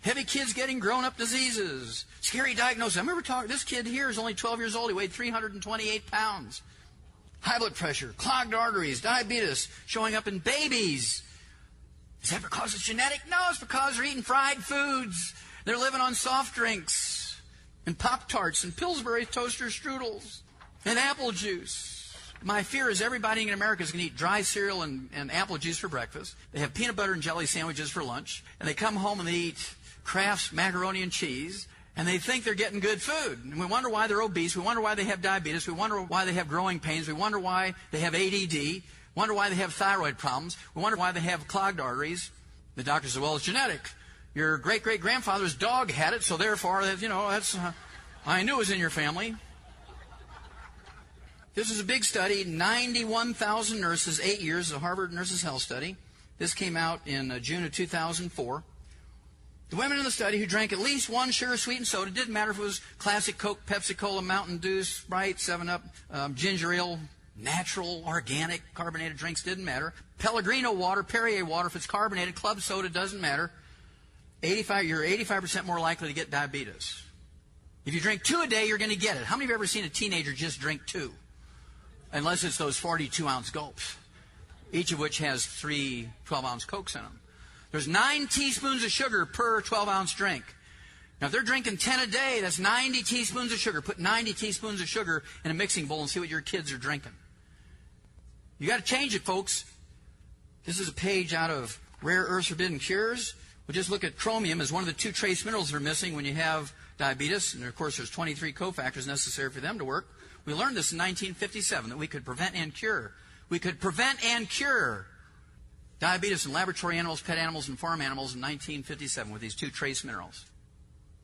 Heavy kids getting grown-up diseases. Scary diagnosis. I remember talking, this kid here is only 12 years old. He weighed 328 pounds. High blood pressure, clogged arteries, diabetes showing up in babies. Is that because it's genetic? No, it's because they're eating fried foods. They're living on soft drinks and Pop-Tarts and Pillsbury toaster strudels and apple juice. My fear is everybody in America is going to eat dry cereal and apple juice for breakfast. They have peanut butter and jelly sandwiches for lunch. And they come home and they eat Kraft's macaroni and cheese. And they think they're getting good food. And we wonder why they're obese. We wonder why they have diabetes. We wonder why they have growing pains. We wonder why they have ADD. Wonder why they have thyroid problems. We wonder why they have clogged arteries. The doctor says, well, it's genetic. Your great-great-grandfather's dog had it, so therefore, that's I knew it was in your family. This is a big study, 91,000 nurses, 8 years, a Harvard Nurses' Health Study. This came out in June of 2004. The women in the study who drank at least one sugar-sweetened soda, didn't matter if it was classic Coke, Pepsi-Cola, Mountain Dew, Sprite, 7-Up, ginger ale, natural, organic, carbonated drinks, didn't matter. Pellegrino water, Perrier water, if it's carbonated, club soda, doesn't matter. You're 85% more likely to get diabetes. If you drink 2 a day, you're going to get it. How many of you have ever seen a teenager just drink 2? Unless it's those 42-ounce gulps, each of which has 3 12-ounce Cokes in them. There's 9 teaspoons of sugar per 12-ounce drink. Now, if they're drinking 10 a day, that's 90 teaspoons of sugar. Put 90 teaspoons of sugar in a mixing bowl and see what your kids are drinking. You got to change it, folks. This is a page out of Rare Earths Forbidden Cures. We'll just look at chromium as one of the 2 trace minerals that are missing when you have diabetes. And, of course, there's 23 cofactors necessary for them to work. We learned this in 1957, that we could prevent and cure. We could prevent and cure diabetes in laboratory animals, pet animals, and farm animals in 1957 with these 2 trace minerals.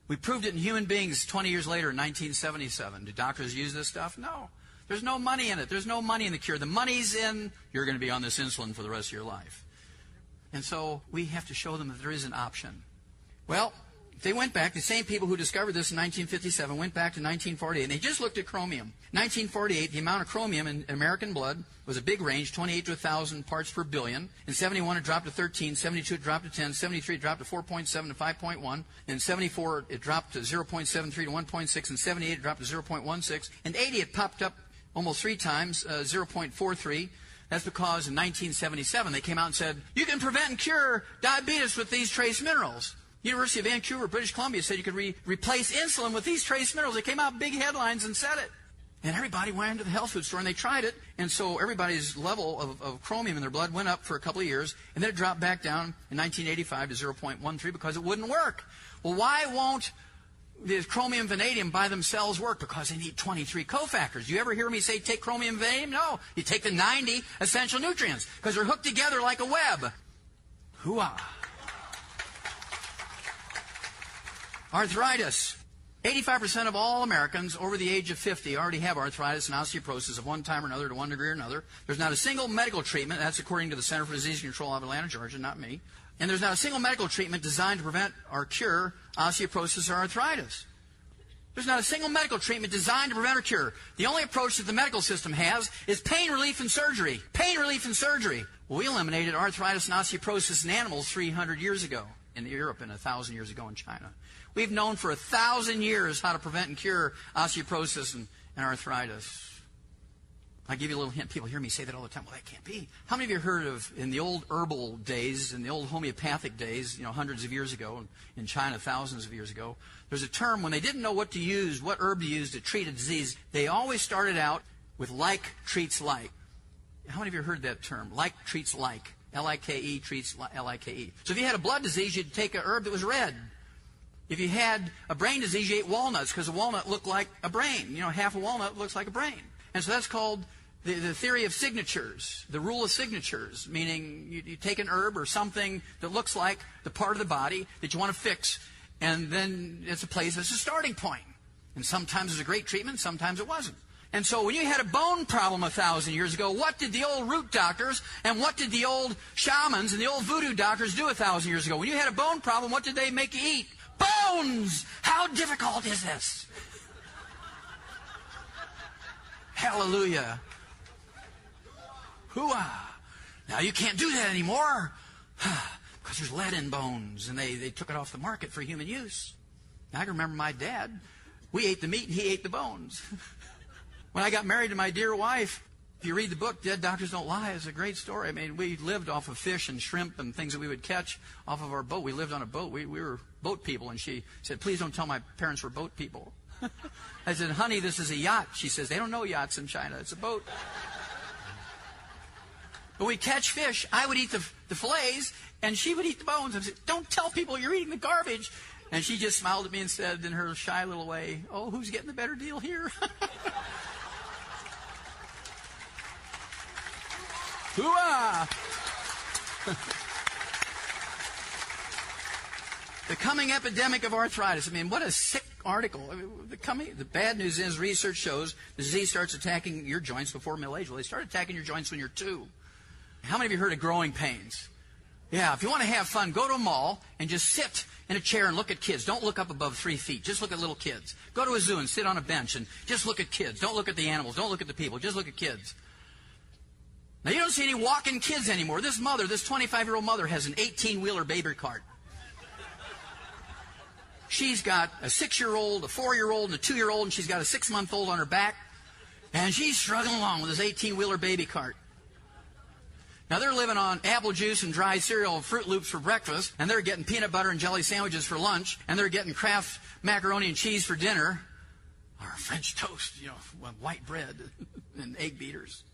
We proved it in human beings 20 years later in 1977. Do doctors use this stuff? No. There's no money in it. There's no money in the cure. The money's in, you're going to be on this insulin for the rest of your life. And so we have to show them that there is an option. Well, they went back, the same people who discovered this in 1957 went back to 1948, and they just looked at chromium. 1948, the amount of chromium in American blood was a big range, 28 to 1,000 parts per billion. In 71, it dropped to 13. 72, it dropped to 10. 73, it dropped to 4.7 to 5.1. In 74, it dropped to 0.73 to 1.6. In 78, it dropped to 0.16. In 80, it popped up almost 3 times, 0.43. That's because in 1977, they came out and said, you can prevent and cure diabetes with these trace minerals. University of Vancouver, British Columbia said you could replace insulin with these trace minerals. They came out big headlines and said it. And everybody went into the health food store and they tried it. And so everybody's level of chromium in their blood went up for a couple of years. And then it dropped back down in 1985 to 0.13 because it wouldn't work. Well, why won't the chromium and vanadium by themselves work? Because they need 23 cofactors. You ever hear me say take chromium and vanadium? No. You take the 90 essential nutrients because they're hooked together like a web. Hooah. Arthritis. 85% of all Americans over the age of 50 already have arthritis and osteoporosis of one time or another to one degree or another. There's not a single medical treatment, that's according to the Center for Disease Control of Atlanta, Georgia, not me. And there's not a single medical treatment designed to prevent or cure osteoporosis or arthritis. There's not a single medical treatment designed to prevent or cure. The only approach that the medical system has is pain relief and surgery. Pain relief and surgery. Well, we eliminated arthritis and osteoporosis in animals 300 years ago in Europe and 1,000 years ago in China. We've known for 1,000 years how to prevent and cure osteoporosis and arthritis. I give you a little hint. People hear me say that all the time. Well, that can't be. How many of you heard of, in the old herbal days, in the old homeopathic days, hundreds of years ago, in China, thousands of years ago, there's a term when they didn't know what to use, what herb to use to treat a disease, they always started out with like treats like. How many of you heard that term? Like treats like. L-I-K-E treats L-I-K-E. So if you had a blood disease, you'd take a herb that was red. If you had a brain disease, you ate walnuts because a walnut looked like a brain. Half a walnut looks like a brain. And so that's called the theory of signatures, the rule of signatures, meaning you take an herb or something that looks like the part of the body that you want to fix, and then it's a place that's a starting point. And sometimes it's a great treatment, sometimes it wasn't. And so when you had a bone problem 1,000 years ago, what did the old root doctors and what did the old shamans and the old voodoo doctors do 1,000 years ago? When you had a bone problem, what did they make you eat? Bones! How difficult is this? Hallelujah. Hooah. Now you can't do that anymore because there's lead in bones, and they took it off the market for human use. I can remember my dad. We ate the meat and he ate the bones. When I got married to my dear wife, if you read the book, Dead Doctors Don't Lie, it's a great story. I mean, we lived off of fish and shrimp and things that we would catch off of our boat. We lived on a boat. We were boat people, and she said, please don't tell my parents we're boat people. I said, honey, this is a yacht. She says, they don't know yachts in China. It's a boat. But we'd catch fish. I would eat the fillets, and she would eat the bones. I said, don't tell people you're eating the garbage. And she just smiled at me and said in her shy little way, oh, who's getting the better deal here? Hoo-ah! The coming epidemic of arthritis. I mean, what a sick article. I mean, the bad news is research shows the disease starts attacking your joints before middle age. Well, they start attacking your joints when you're 2. How many of you heard of growing pains? Yeah, if you want to have fun, go to a mall and just sit in a chair and look at kids. Don't look up above 3 feet. Just look at little kids. Go to a zoo and sit on a bench and just look at kids. Don't look at the animals. Don't look at the people. Just look at kids. Now, you don't see any walking kids anymore. This 25-year-old mother, has an 18-wheeler baby cart. She's got a 6-year-old, a 4-year-old, and a 2-year-old, and she's got a 6-month-old on her back. And she's struggling along with this 18-wheeler baby cart. Now, they're living on apple juice and dry cereal and Fruit Loops for breakfast, and they're getting peanut butter and jelly sandwiches for lunch, and they're getting Kraft macaroni and cheese for dinner, or French toast, with white bread and egg beaters.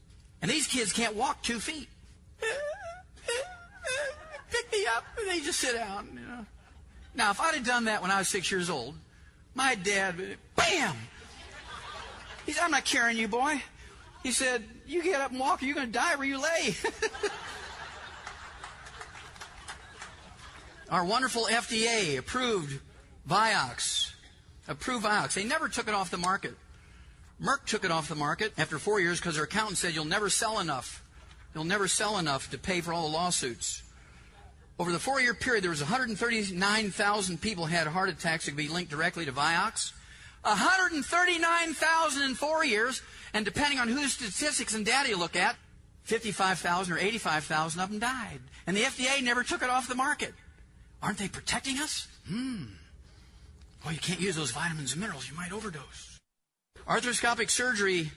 And these kids can't walk 2 feet. Pick me up, and they just sit down, Now, if I'd have done that when I was 6 years old, my dad would, bam! He said, I'm not carrying you, boy. He said, you get up and walk, or you're going to die where you lay. Our wonderful FDA approved Vioxx. They never took it off the market. Merck took it off the market after 4 years because their accountant said, you'll never sell enough. You'll never sell enough to pay for all the lawsuits. Over the 4-year period, there was 139,000 people had heart attacks that could be linked directly to Vioxx. 139,000 in 4 years. And depending on whose statistics and data you look at, 55,000 or 85,000 of them died. And the FDA never took it off the market. Aren't they protecting us? Well, you can't use those vitamins and minerals. You might overdose. Arthroscopic surgery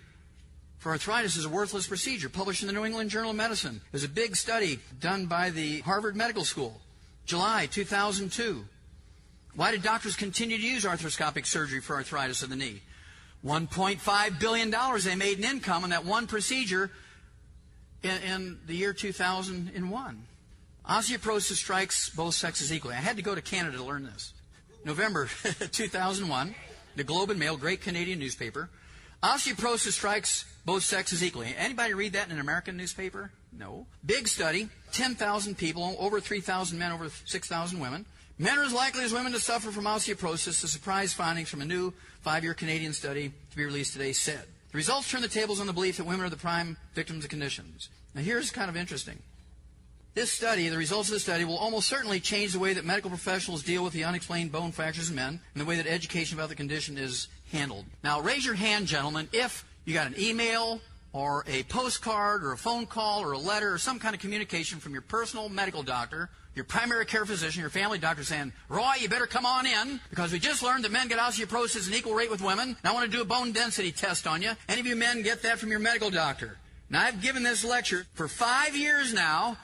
for arthritis is a worthless procedure, published in the New England Journal of Medicine. It was a big study done by the Harvard Medical School, July 2002. Why did doctors continue to use arthroscopic surgery for arthritis of the knee? $1.5 billion they made in income on that one procedure in the year 2001. Osteoporosis strikes both sexes equally. I had to go to Canada to learn this. November 2001, the Globe and Mail, great Canadian newspaper. Osteoporosis strikes both sexes equally. Anybody read that in an American newspaper? No. Big study, 10,000 people, over 3,000 men, over 6,000 women. Men are as likely as women to suffer from osteoporosis. The surprise findings from a new 5-year Canadian study to be released today said. The results turn the tables on the belief that women are the prime victims of conditions. Now here's kind of interesting. This study, the results of the study, will almost certainly change the way that medical professionals deal with the unexplained bone fractures in men and the way that education about the condition is handled. Now raise your hand, gentlemen, if you got an email or a postcard or a phone call or a letter or some kind of communication from your personal medical doctor, your primary care physician, your family doctor saying, Roy, you better come on in because we just learned that men get osteoporosis at an equal rate with women. And I want to do a bone density test on you. Any of you men get that from your medical doctor? Now, I've given this lecture for 5 years now.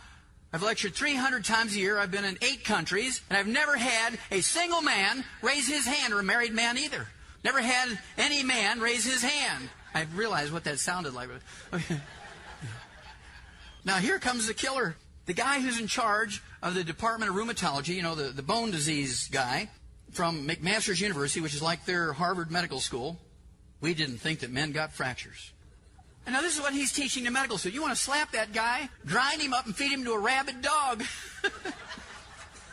I've lectured 300 times a year. I've been in 8 countries. And I've never had a single man raise his hand, or a married man either. Never had any man raise his hand. I realized what that sounded like. Okay. Now, here comes the killer. The guy who's in charge of the Department of Rheumatology, the bone disease guy from McMaster's University, which is like their Harvard Medical School, we didn't think that men got fractures. And now this is what he's teaching the medical student. You want to slap that guy, grind him up, and feed him to a rabid dog.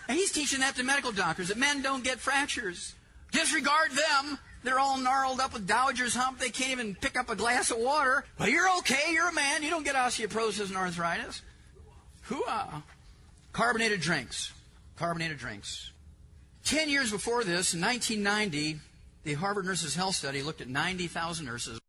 And he's teaching that to medical doctors, that men don't get fractures. Disregard them. They're all gnarled up with Dowager's hump. They can't even pick up a glass of water. Well, you're okay. You're a man. You don't get osteoporosis and arthritis. Hoo-ah. Carbonated drinks. 10 years before this, in 1990, the Harvard Nurses Health Study looked at 90,000 nurses.